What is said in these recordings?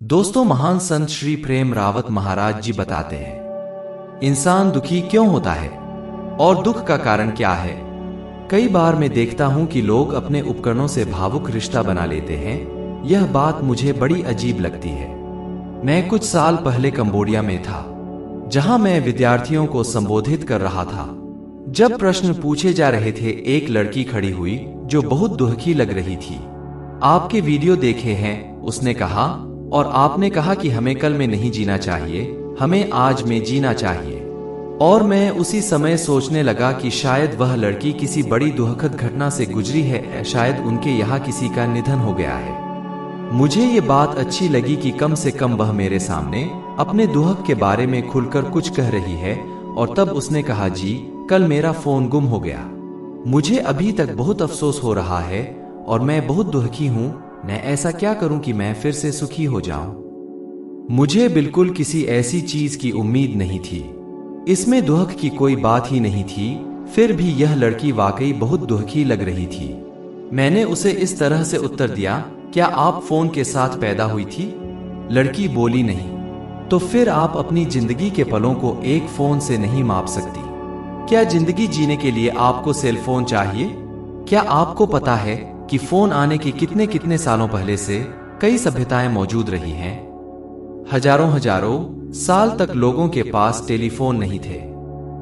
दोस्तों, महान संत श्री प्रेम रावत महाराज जी बताते हैं, इंसान दुखी क्यों होता है और दुख का कारण क्या है। कई बार मैं देखता हूं कि लोग अपने उपकरणों से भावुक रिश्ता बना लेते हैं। यह बात मुझे बड़ी अजीब लगती है। मैं कुछ साल पहले कंबोडिया में था, जहां मैं विद्यार्थियों को संबोधित कर रहा था। जब प्रश्न पूछे जा रहे थे, एक लड़की खड़ी हुई जो बहुत दुखी लग रही थी। आपके वीडियो देखे हैं, उसने कहा, और आपने कहा कि हमें कल में नहीं जीना चाहिए, हमें आज में जीना चाहिए। और मैं उसी समय सोचने लगा कि शायद वह लड़की किसी बड़ी दुखद घटना से गुजरी है, शायद उनके यहाँ किसी का निधन हो गया है। मुझे ये बात अच्छी लगी कि कम से कम वह मेरे सामने अपने दुख के बारे में खुलकर कुछ कह रही है। और तब उसने कहा, जी, कल मेरा फोन गुम हो गया। मुझे अभी तक बहुत अफसोस हो रहा है और मैं बहुत दुखी हूँ। मैं ऐसा क्या करूं कि मैं फिर से सुखी हो जाऊं। मुझे बिल्कुल किसी ऐसी चीज की उम्मीद नहीं थी। इसमें दुख की कोई बात ही नहीं थी। फिर भी यह लड़की वाकई बहुत दुखी लग रही थी। मैंने उसे इस तरह से उत्तर दिया, क्या आप फोन के साथ पैदा हुई थी? लड़की बोली, नहीं। तो फिर आप अपनी जिंदगी के पलों को एक फोन से नहीं माप सकती। क्या जिंदगी जीने के लिए आपको सेल फोन चाहिए? क्या आपको पता है कि फोन आने के कितने कितने सालों पहले से कई सभ्यताएं मौजूद रही हैं? हजारों साल तक लोगों के पास टेलीफोन नहीं थे।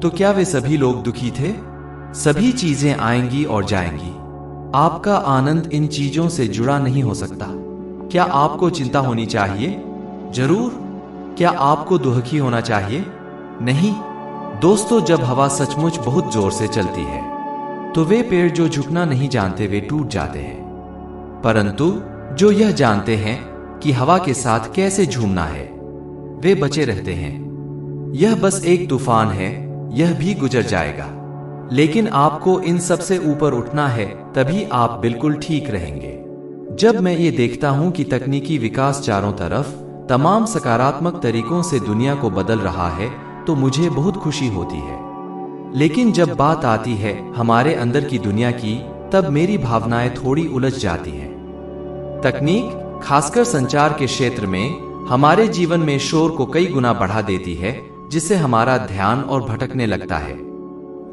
तो क्या वे सभी लोग दुखी थे? सभी चीजें आएंगी और जाएंगी। आपका आनंद इन चीजों से जुड़ा नहीं हो सकता। क्या आपको चिंता होनी चाहिए? जरूर। क्या आपको दुखी होना चाहिए? नहीं। दोस्तों, जब हवा सचमुच बहुत जोर से चलती है तो वे पेड़ जो झुकना नहीं जानते वे टूट जाते हैं, परंतु जो यह जानते हैं कि हवा के साथ कैसे झूमना है, वे बचे रहते हैं। यह बस एक तूफान है, यह भी गुजर जाएगा। लेकिन आपको इन सब से ऊपर उठना है, तभी आप बिल्कुल ठीक रहेंगे। जब मैं ये देखता हूं कि तकनीकी विकास चारों तरफ तमाम सकारात्मक तरीकों से दुनिया को बदल रहा है, तो मुझे बहुत खुशी होती है। लेकिन जब बात आती है हमारे अंदर की दुनिया की, तब मेरी भावनाएं थोड़ी उलझ जाती हैं। तकनीक, खासकर संचार के क्षेत्र में, हमारे जीवन में शोर को कई गुना बढ़ा देती है, जिससे हमारा ध्यान और भटकने लगता है।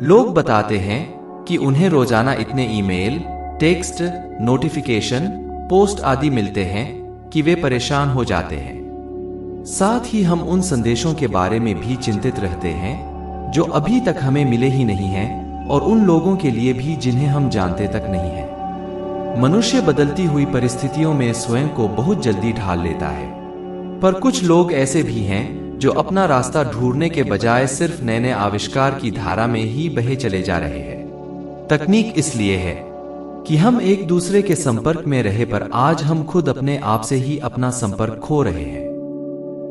लोग बताते हैं कि उन्हें रोजाना इतने ईमेल, टेक्स्ट, नोटिफिकेशन, पोस्ट आदि मिलते हैं कि वे परेशान हो जाते हैं। साथ ही हम उन संदेशों के बारे में भी चिंतित रहते हैं जो अभी तक हमें मिले ही नहीं हैं, और उन लोगों के लिए भी जिन्हें हम जानते तक नहीं हैं। मनुष्य बदलती हुई परिस्थितियों में स्वयं को बहुत जल्दी ढाल लेता है, पर कुछ लोग ऐसे भी हैं जो अपना रास्ता ढूंढने के बजाय सिर्फ नए नए आविष्कार की धारा में ही बहे चले जा रहे हैं। तकनीक इसलिए है कि हम एक दूसरे के संपर्क में रहे, पर आज हम खुद अपने आप से ही अपना संपर्क खो रहे हैं।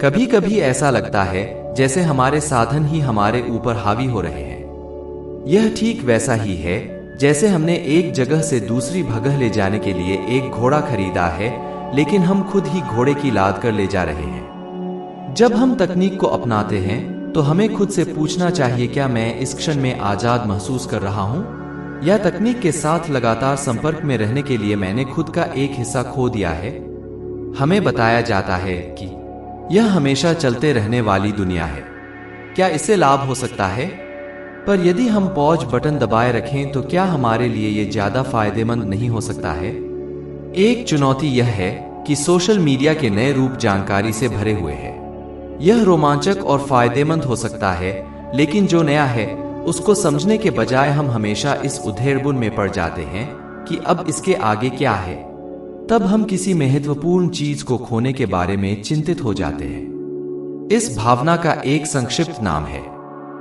कभी कभी ऐसा लगता है जैसे हमारे साधन ही हमारे ऊपर हावी हो रहे हैं। यह ठीक वैसा ही है जैसे हमने एक जगह से दूसरी जगह ले जाने के लिए एक घोड़ा खरीदा है, लेकिन हम खुद ही घोड़े की लाद कर ले जा रहे हैं। जब हम तकनीक को अपनाते हैं तो हमें खुद से पूछना चाहिए, क्या मैं इस क्षण में आजाद महसूस कर रहा हूं, या तकनीक के साथ लगातार संपर्क में रहने के लिए मैंने खुद का एक हिस्सा खो दिया है? हमें बताया जाता है कि यह हमेशा चलते रहने वाली दुनिया है। क्या इससे लाभ हो सकता है? पर यदि हम पॉज बटन दबाए रखें तो क्या हमारे लिए यह ज्यादा फायदेमंद नहीं हो सकता है? एक चुनौती यह है कि सोशल मीडिया के नए रूप जानकारी से भरे हुए हैं। यह रोमांचक और फायदेमंद हो सकता है, लेकिन जो नया है उसको समझने के बजाय हम हमेशा इस उधेड़बुन में पड़ जाते हैं कि अब इसके आगे क्या है। तब हम किसी महत्वपूर्ण चीज को खोने के बारे में चिंतित हो जाते हैं। इस भावना का एक संक्षिप्त नाम है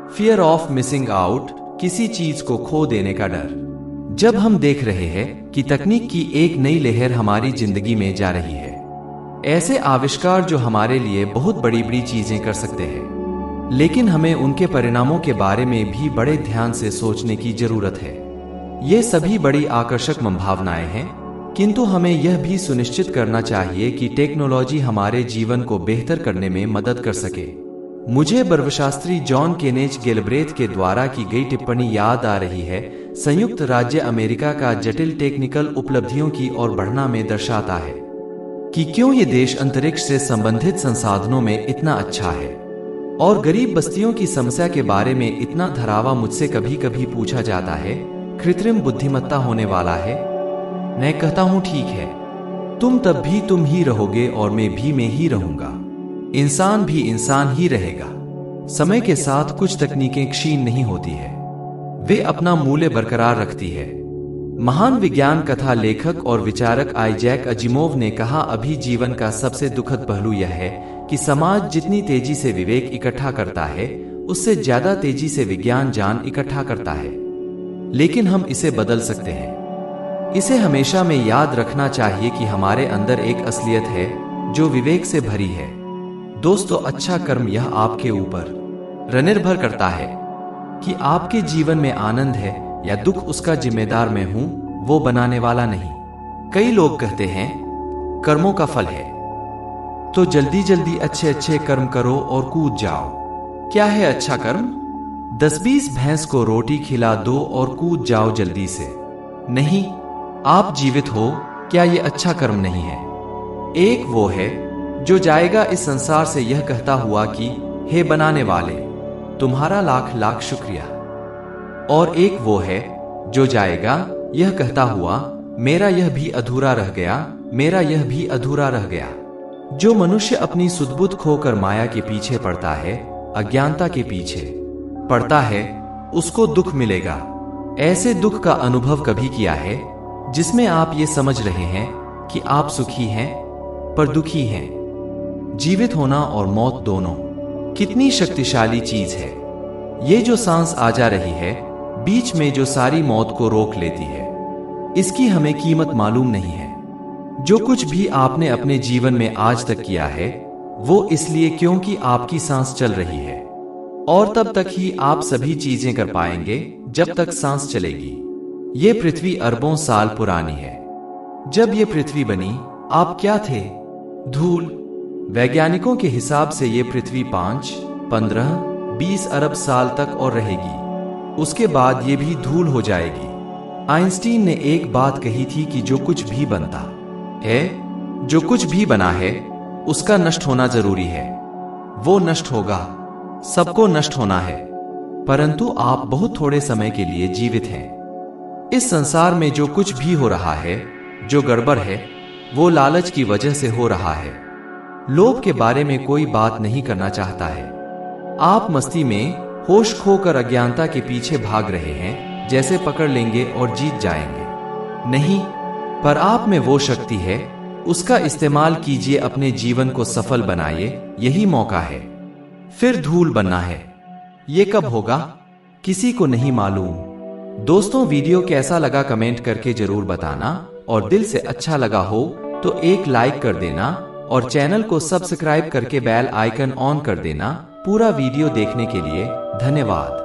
फियर ऑफ मिसिंग आउट, किसी चीज को खो देने का डर। जब हम देख रहे हैं कि तकनीक की एक नई लहर हमारी जिंदगी में जा रही है, ऐसे आविष्कार जो हमारे लिए बहुत बड़ी बड़ी चीजें कर सकते हैं, लेकिन हमें उनके परिणामों के बारे में भी बड़े ध्यान से सोचने की जरूरत है। ये सभी बड़ी आकर्षक संभावनाएं हैं, किंतु हमें यह भी सुनिश्चित करना चाहिए कि टेक्नोलॉजी हमारे जीवन को बेहतर करने में मदद कर सके। मुझे बर्वशास्त्री जॉन केनेज गैल्ब्रेथ के द्वारा की गई टिप्पणी याद आ रही है। संयुक्त राज्य अमेरिका का जटिल टेक्निकल उपलब्धियों की ओर बढ़ना में दर्शाता है कि क्यों ये देश अंतरिक्ष से संबंधित संसाधनों में इतना अच्छा है और गरीब बस्तियों की समस्या के बारे में इतना धरावा मुझसे कभी कभी पूछा जाता है। कृत्रिम बुद्धिमत्ता होने वाला है। मैं कहता हूं ठीक है, तुम तब भी तुम ही रहोगे और मैं ही रहूंगा। इंसान भी इंसान ही रहेगा। समय के साथ कुछ तकनीकें क्षीण नहीं होती है, वे अपना मूल्य बरकरार रखती है। महान विज्ञान कथा लेखक और विचारक आइजैक अजिमोव ने कहा, अभी जीवन का सबसे दुखद पहलू यह है कि समाज जितनी तेजी से विवेक इकट्ठा करता है, उससे ज्यादा तेजी से विज्ञान ज्ञान इकट्ठा करता है। लेकिन हम इसे बदल सकते हैं। इसे हमेशा में याद रखना चाहिए कि हमारे अंदर एक असलियत है जो विवेक से भरी है। दोस्तों, अच्छा कर्म यह आपके ऊपर निर्भर करता है कि आपके जीवन में आनंद है या दुख, उसका जिम्मेदार मैं हूं, वो बनाने वाला नहीं। कई लोग कहते हैं कर्मों का फल है, तो जल्दी जल्दी अच्छे अच्छे कर्म करो और कूद जाओ। क्या है अच्छा कर्म? 10-20 भैंस को रोटी खिला दो और कूद जाओ जल्दी से। नहीं, आप जीवित हो, क्या ये अच्छा कर्म नहीं है? एक वो है जो जाएगा इस संसार से यह कहता हुआ कि हे बनाने वाले, तुम्हारा लाख लाख शुक्रिया। और एक वो है जो जाएगा यह कहता हुआ, मेरा यह भी अधूरा रह गया, मेरा यह भी अधूरा रह गया। जो मनुष्य अपनी सुध-बुध खोकर माया के पीछे पड़ता है, अज्ञानता के पीछे पड़ता है, उसको दुख मिलेगा। ऐसे दुख का अनुभव कभी किया है जिसमें आप ये समझ रहे हैं कि आप सुखी हैं पर दुखी हैं? जीवित होना और मौत दोनों कितनी शक्तिशाली चीज है। ये जो सांस आ जा रही है बीच में, जो सारी मौत को रोक लेती है, इसकी हमें कीमत मालूम नहीं है। जो कुछ भी आपने अपने जीवन में आज तक किया है, वो इसलिए क्योंकि आपकी सांस चल रही है, और तब तक ही आप सभी चीजें कर पाएंगे जब तक सांस चलेगी। ये पृथ्वी अरबों साल पुरानी है। जब ये पृथ्वी बनी, आप क्या थे? धूल। वैज्ञानिकों के हिसाब से ये पृथ्वी 5, 15, 20 अरब साल तक और रहेगी, उसके बाद ये भी धूल हो जाएगी। आइंस्टीन ने एक बात कही थी कि जो कुछ भी बनता है, जो कुछ भी बना है, उसका नष्ट होना जरूरी है। वो नष्ट होगा, सबको नष्ट होना है, परंतु आप बहुत थोड़े समय के लिए जीवित हैं। इस संसार में जो कुछ भी हो रहा है, जो गड़बड़ है, वो लालच की वजह से हो रहा है। लोभ के बारे में कोई बात नहीं करना चाहता है। आप मस्ती में होश खोकर अज्ञानता के पीछे भाग रहे हैं, जैसे पकड़ लेंगे और जीत जाएंगे। नहीं, पर आप में वो शक्ति है, उसका इस्तेमाल कीजिए, अपने जीवन को सफल बनाइए, यही मौका है। फिर धूल बनना है। ये कब होगा किसी को नहीं मालूम। दोस्तों, वीडियो कैसा लगा कमेंट करके जरूर बताना, और दिल से अच्छा लगा हो तो एक लाइक कर देना और चैनल को सब्सक्राइब करके बेल आइकन ऑन कर देना। पूरा वीडियो देखने के लिए धन्यवाद।